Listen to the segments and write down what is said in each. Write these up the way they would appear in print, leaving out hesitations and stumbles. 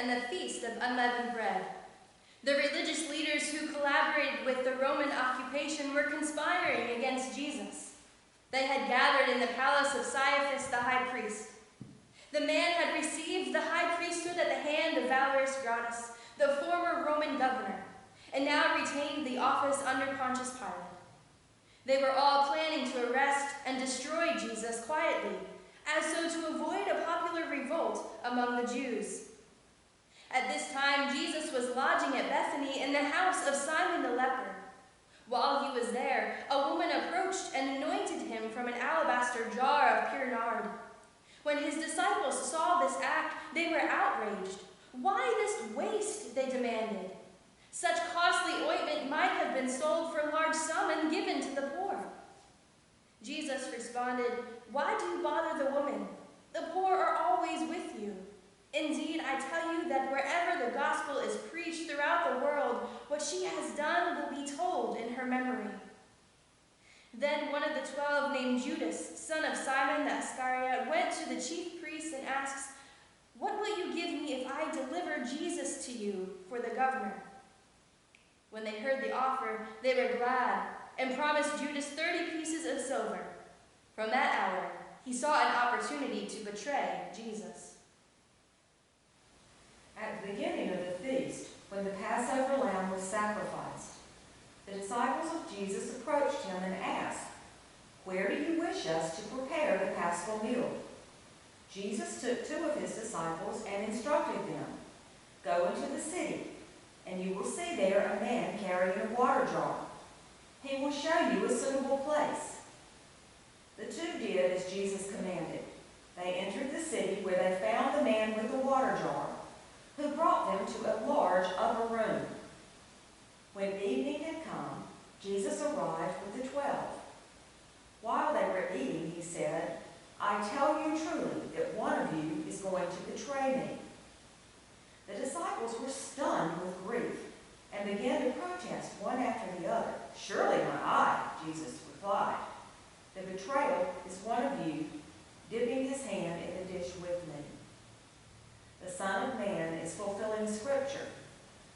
and the Feast of Unleavened Bread. The religious leaders who collaborated with the Roman occupation were conspiring against Jesus. They had gathered in the palace of Caiaphas the high priest. The man had received the high priesthood at the hand of Valerius Gratus, the former Roman governor, and now retained the office under Pontius Pilate. They were all planning to arrest and destroy Jesus quietly, as so to avoid a popular revolt among the Jews. At this time, Jesus was lodging at Bethany in the house of Simon the leper. While he was there, a woman approached and anointed him from an alabaster jar of pure nard. When his disciples saw this act, they were outraged. "Why this waste?" they demanded. "Such costly ointment might have been sold for a large sum and given to the poor." Jesus responded, "Why do you bother the woman? The poor are always with you. Indeed, I tell you that wherever the gospel is preached throughout the world, what she has done will be told in her memory." Then one of the 12, named Judas, son of Simon the Iscariot, went to the chief priests and asked, "What will you give me if I deliver Jesus to you for the governor?" When they heard the offer, they were glad and promised Judas 30 pieces of silver. From that hour, he saw an opportunity to betray Jesus. At the beginning of the feast, when the Passover lamb was sacrificed, the disciples of Jesus approached him and asked, "Where do you wish us to prepare the Paschal meal?" Jesus took 2 of his disciples and instructed them, "Go into the city, and you will see there a man carrying a water jar. He will show you a suitable place." The 2 did as Jesus commanded. They entered the city, where they found the man with the water jar, who brought them to a large upper room. When evening had come, Jesus arrived with the 12. While they were eating, he said, "I tell you truly that one of you is going to betray me." The disciples were stunned with grief and began to protest one after the other. "Surely not I," Jesus replied. "The betrayal is one of you, dipping his hand in the dish with me. The Son of Man is fulfilling Scripture,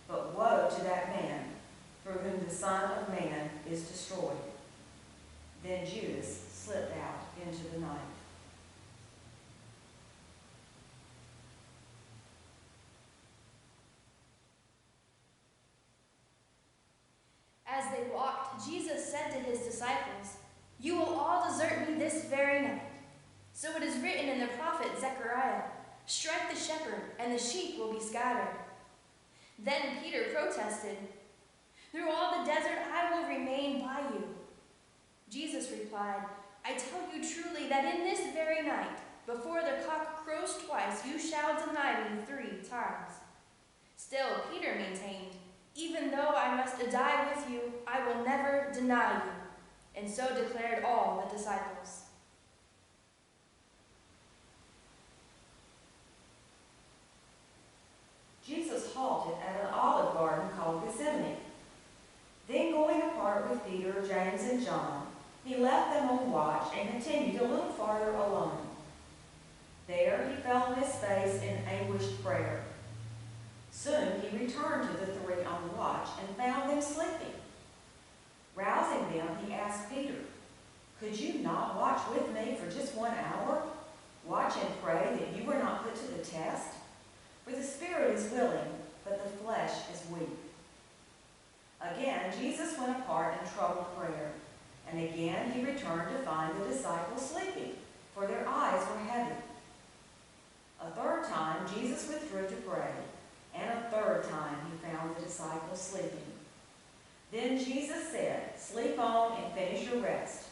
but woe to that man through whom the Son of Man is destroyed." Then Judas slipped out into the night. As they walked, Jesus said to his disciples, "You will all desert me this very night. So it is written in the prophet Zechariah, 'Strike the shepherd, and the sheep will be scattered.'" Then Peter protested, "Through all the desert I will remain by you." Jesus replied, "I tell you truly that in this very night, before the cock crows twice, you shall deny me 3 times." Still Peter maintained, "Even though I must die with you, I will never deny you." And so declared all the disciples. Jesus halted at an olive garden called Gethsemane. Then going apart with Peter, James, and John, he left them on watch and continued a little farther alone. There he fell on his face in anguished prayer. Soon he returned to the 3 on watch and found them sleeping. Rousing them, he asked Peter, "Could you not watch with me for just 1 hour? Watch and pray that you were not put to the test? For the spirit is willing, but the flesh is weak." Again, Jesus went apart in troubled prayer, and again he returned to find the disciples sleeping, for their eyes were heavy. A 3rd time, Jesus withdrew to pray, and a 3rd time he found the disciples sleeping. Then Jesus said, "Sleep on and finish your rest.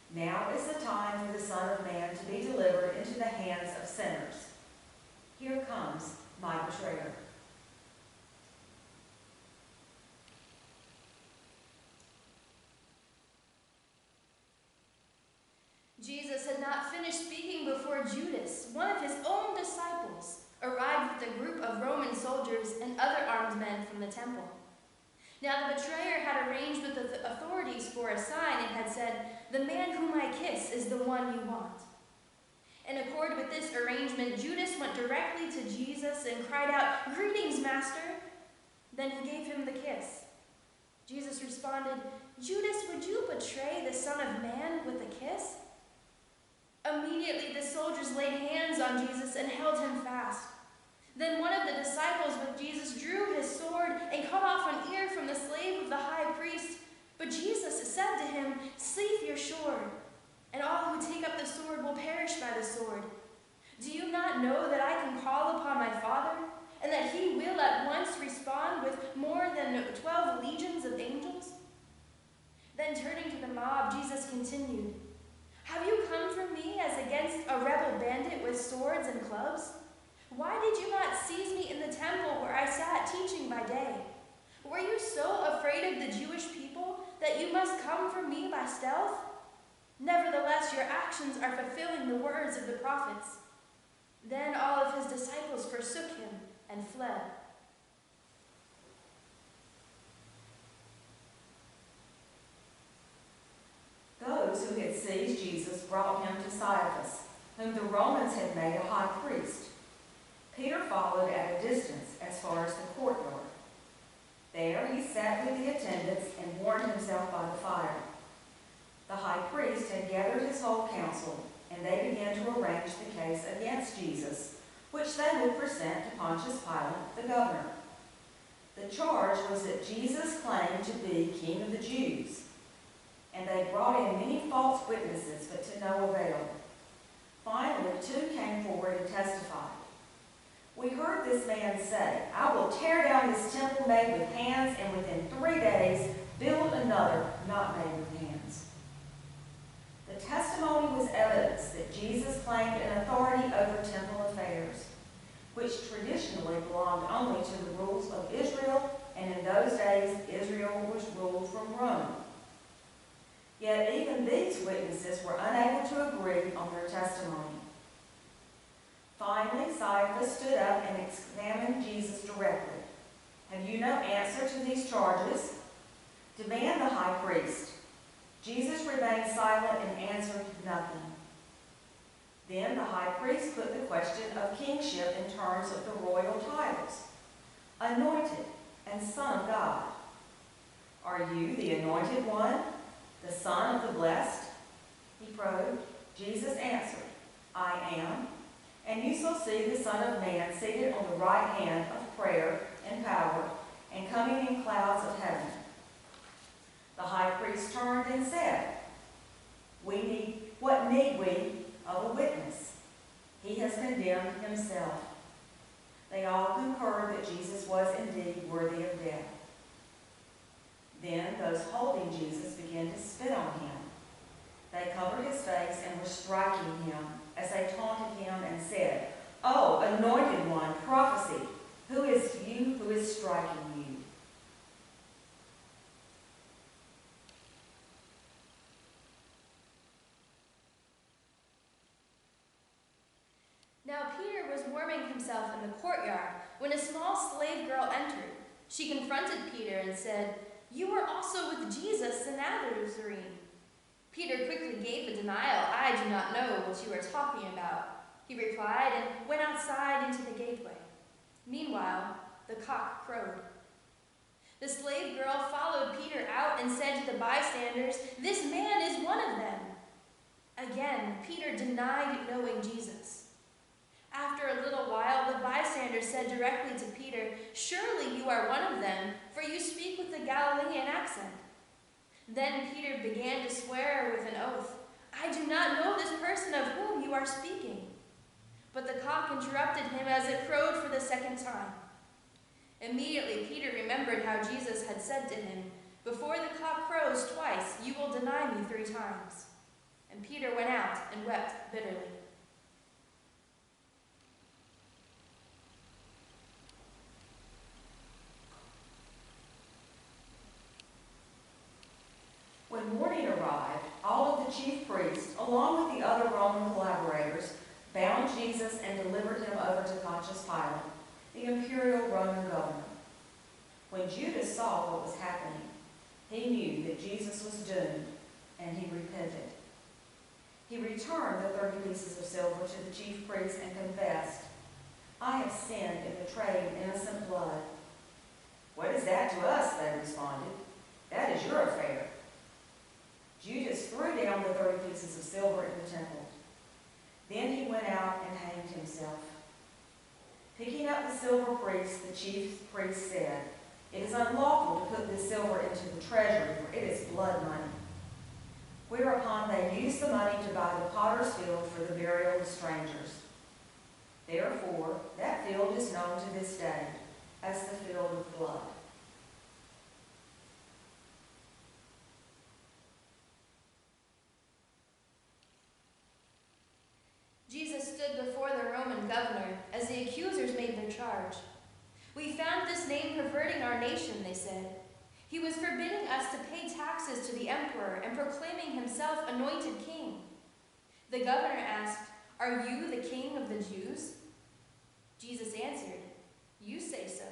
Now is the time for the Son of Man to be delivered into the hands of sinners. Here comes my betrayer." Jesus had not finished speaking before Judas, one of his own disciples, arrived with a group of Roman soldiers and other armed men from the temple. Now the betrayer had arranged with the authorities for a sign and had said, "The man whom I kiss is the one you want." In accord with this arrangement, Judas went directly to Jesus and cried out, "Greetings, Master!" Then he gave him the kiss. Jesus responded, "Judas, would you betray the Son of Man with a kiss?" Immediately the soldiers laid hands on Jesus and held him fast. Then one of the disciples with Jesus drew his sword and cut off an ear from the slave of the high priest. But Jesus said to him, "Sheath your sword, and all who take up the sword will perish by the sword. Do you not know that I can call upon my Father, and that he will at once respond with more than 12 legions of angels?" Then turning to the mob, Jesus continued, "Have you come from me as against a rebel bandit with swords and clubs? Why did you not seize me in the temple where I sat teaching by day? Were you so afraid of the Jewish people that you must come for me by stealth? Nevertheless, your actions are fulfilling the words of the prophets." Then all of his disciples forsook him and fled. Those who had seized Jesus brought him to Caiaphas, whom the Romans had made a high priest. Peter followed at a distance as far as the courtyard. There he sat with the attendants and warmed himself by the fire. The high priest had gathered his whole council, and they began to arrange the case against Jesus, which they would present to Pontius Pilate, the governor. The charge was that Jesus claimed to be King of the Jews, and they brought in many false witnesses, but to no avail. Finally, 2 came forward and testified. "We heard this man say, 'I will tear down this temple made with hands, and within 3 days build another not made with hands.'" The testimony was evidence that Jesus claimed an authority over temple affairs, which traditionally belonged only to the rules of Israel, and in those days Israel was ruled from Rome. Yet even these witnesses were unable to agree on their testimony. Finally, Caiaphas stood up and examined Jesus directly. "Have you no answer to these charges? Demand the high priest." Jesus remained silent and answered nothing. Then the high priest put the question of kingship in terms of the royal titles: "Anointed" and "Son of God." "Are you the Anointed One, the Son of the Blessed?" he probed. Jesus answered, "I am. And you shall see the Son of Man seated on the right hand of prayer and power, and coming in clouds of heaven." The high priest turned and said, "What need we of a witness? He has condemned himself." They all concurred that Jesus was indeed worthy of death. Then those holding Jesus began to spit on him. They covered his face and were striking him as they taunted him and said, "Oh, Anointed One, prophesy, who is you who is striking you?" Now Peter was warming himself in the courtyard when a small slave girl entered. She confronted Peter and said, "You are also with Jesus the Nazarene." Peter quickly gave a denial. "I do not know what you are talking about," he replied, and went outside into the gateway. Meanwhile, the cock crowed. The slave girl followed Peter out and said to the bystanders, "This man is one of them." Again, Peter denied knowing Jesus. After a little while, the bystanders said directly to Peter, "Surely you are one of them, for you speak with a Galilean accent." Then Peter began to swear with an oath, "I do not know this person of whom you are speaking." But the cock interrupted him as it crowed for the second time. Immediately Peter remembered how Jesus had said to him, "Before the cock crows twice, you will deny me 3 times." And Peter went out and wept bitterly. When morning arrived, all of the chief priests, along with the other Roman collaborators, bound Jesus and delivered him over to Pontius Pilate, the imperial Roman governor. When Judas saw what was happening, he knew that Jesus was doomed, and he repented. He returned the 30 pieces of silver to the chief priests and confessed, "I have sinned and betrayed innocent blood." "What is that to us?" they responded. "That is your affair." Judas threw down the 30 pieces of silver in the temple. Then he went out and hanged himself. Picking up the silver piece, the chief priest said, "It is unlawful to put this silver into the treasury, for it is blood money." Whereupon they used the money to buy the potter's field for the burial of strangers. Therefore, that field is known to this day as the field of blood. Jesus stood before the Roman governor as the accusers made their charge. "We found this name perverting our nation," they said. "He was forbidding us to pay taxes to the emperor and proclaiming himself anointed king." The governor asked, "Are you the king of the Jews?" Jesus answered, "You say so."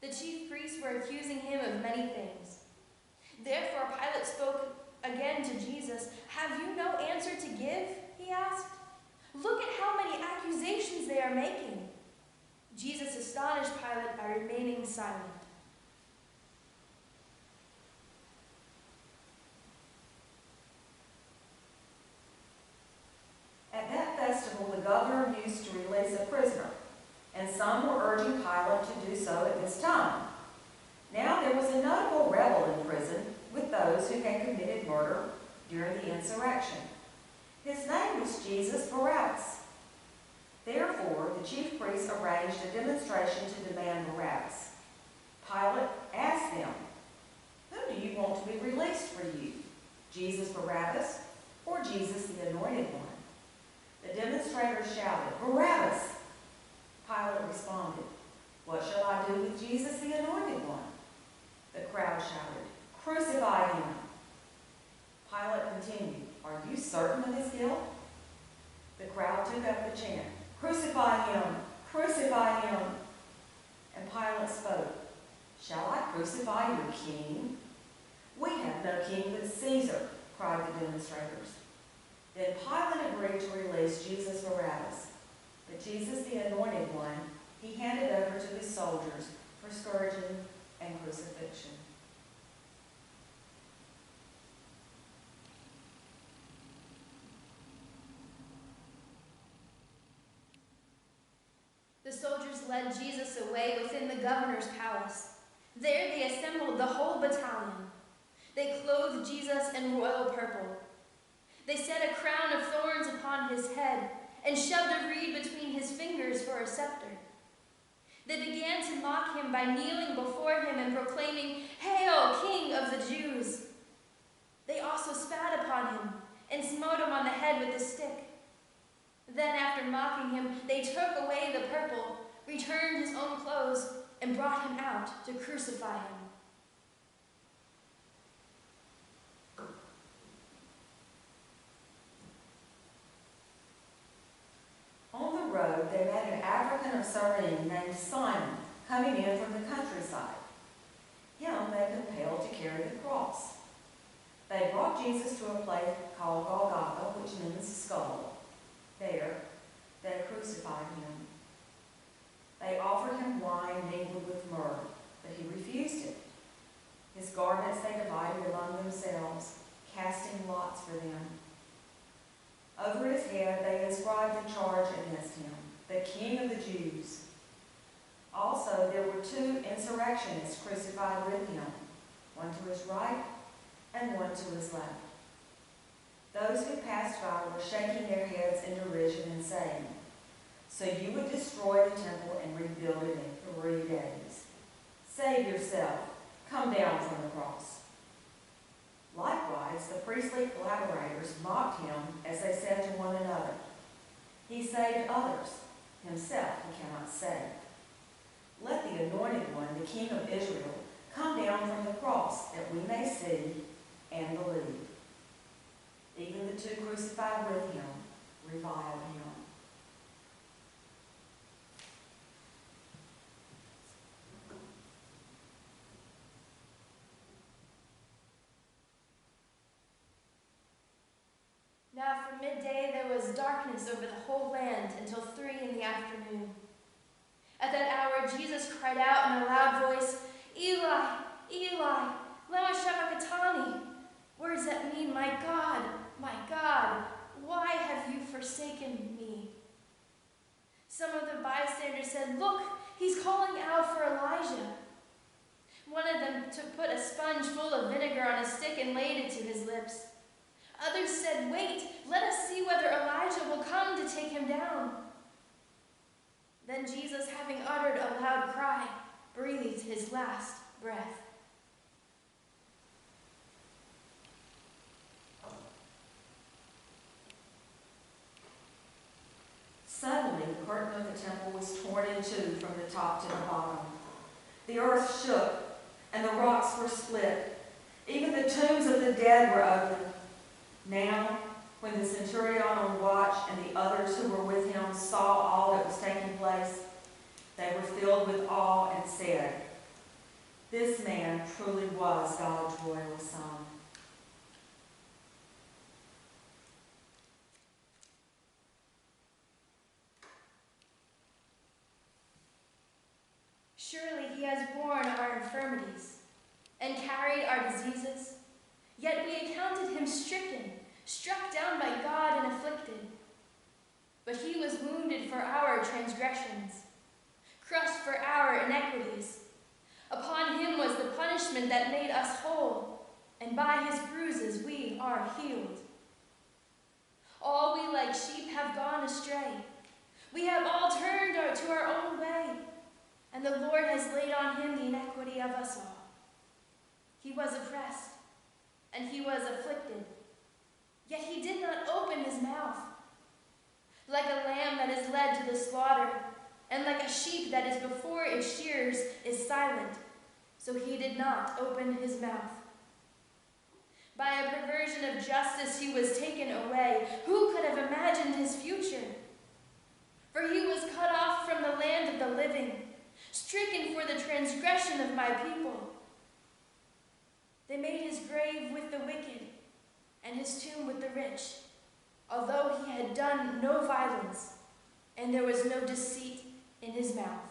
The chief priests were accusing him of many things. Therefore Pilate spoke again to Jesus. "Have you no answer to give?" he asked. "Look at how many accusations they are making." Jesus astonished Pilate by remaining silent. At that festival, the governor used to release a prisoner, and some were urging Pilate to do so at this time. Now there was a notable rebel in prison with those who had committed murder during the insurrection. His name was Jesus Barabbas. Therefore, the chief priests arranged a demonstration to demand Barabbas. Pilate asked them, "Who do you want to be released for you, Jesus Barabbas or Jesus the Anointed One?" The demonstrators shouted, "Barabbas!" Pilate responded, "What shall I do with Jesus the Anointed One?" The crowd shouted, "Crucify him!" Pilate continued, "Are you certain of his guilt?" The crowd took up the chant, "Crucify him! Crucify him!" And Pilate spoke, "Shall I crucify your king?" "We have no king but Caesar," cried the demonstrators. Then Pilate agreed to release Jesus Barabbas, but Jesus the Anointed One he handed over to his soldiers for scourging and crucifixion. The soldiers led Jesus away within the governor's palace. There they assembled the whole battalion. They clothed Jesus in royal purple. They set a crown of thorns upon his head and shoved a reed between his fingers for a scepter. They began to mock him by kneeling before him and proclaiming, "Hail, King of the Jews!" They also spat upon him and smote him on the head with a stick. Then, after mocking him, they took away the purple, returned his own clothes, and brought him out to crucify him. On the road, they met an African of Cyrene named Simon coming in from the countryside. Him they compelled to carry the cross. They brought Jesus to a place called Golgotha, which means skull. There, they crucified him. They offered him wine mingled with myrrh, but he refused it. His garments they divided among themselves, casting lots for them. Over his head they inscribed the charge against him, "The King of the Jews." Also there were 2 insurrectionists crucified with him, one to his right and one to his left. Those who passed by were shaking their heads in derision and saying, "So you would destroy the temple and rebuild it in 3 days. Save yourself. Come down from the cross." Likewise, the priestly collaborators mocked him as they said to one another, "He saved others. Himself he cannot save. Let the Anointed One, the King of Israel, come down from the cross that we may see and believe." Even the 2 crucified with him reviled him. Now darkness over the whole land until 3 in the afternoon. At that hour, Jesus cried out in a loud voice, "Eli, Eli, lama sabachthani," words that mean, my God, why have you forsaken me?" Some of the bystanders said, "Look, he's calling out for Elijah." One of them put a sponge full of vinegar on a stick and laid it to his lips. Others said, "Wait, let us see whether Elijah will come to take him down." Then Jesus, having uttered a loud cry, breathed his last breath. Suddenly, the curtain of the temple was torn in two from the top to the bottom. The earth shook, and the rocks were split. Even the tombs of the dead were opened. Now, when the centurion on watch and the others who were with him saw all that was taking place, they were filled with awe and said, "This man truly was God's royal son." Surely he has borne our infirmities and carried our diseases, yet we accounted him stricken, struck down by God and afflicted. But he was wounded for our transgressions, crushed for our iniquities. Upon him was the punishment that made us whole, and by his bruises we are healed. All we like sheep have gone astray. We have all turned to our own way, and the Lord has laid on him the iniquity of us all. He was oppressed, and he was afflicted, yet he did not open his mouth. Like a lamb that is led to the slaughter, and like a sheep that is before its shearers is silent, so he did not open his mouth. By a perversion of justice he was taken away. Who could have imagined his future? For he was cut off from the land of the living, stricken for the transgression of my people. They made his grave with the wicked, and his tomb with the rich, although he had done no violence, and there was no deceit in his mouth.